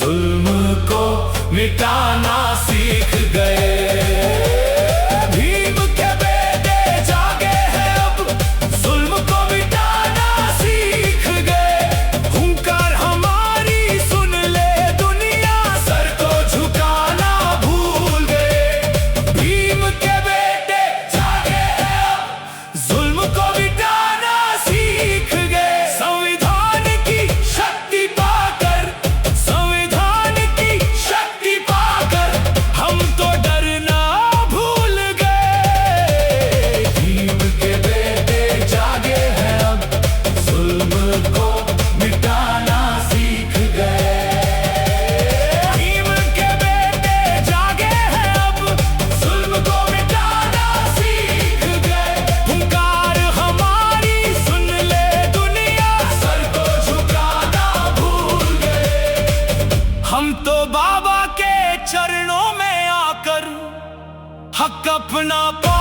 जुल्म को मिटाना सीख गए। भीम के बेटे जागे हैं अब, जुल्म को मिटाना सीख गए। हुंकार हमारी सुन ले दुनिया, सर को झुकाना भूल गए। भीम के बेटे जागे हैं अब, जुल्म को मिटाना सीख गए। संविधान की शक्ति पाकर, संविधान की शक्ति पाकर हम तो डरना भूल गए। भीम के बेटे जागे हैं अब, जुल्म को मिटाना सीख गए। भीम के बेटे जागे हैं अब, जुल्म को मिटाना सीख गए। हुंकार हमारी सुन ले दुनिया, सर को झुकाना भूल गए। हम तो बाबा के चरणों में आकर हक अपना पा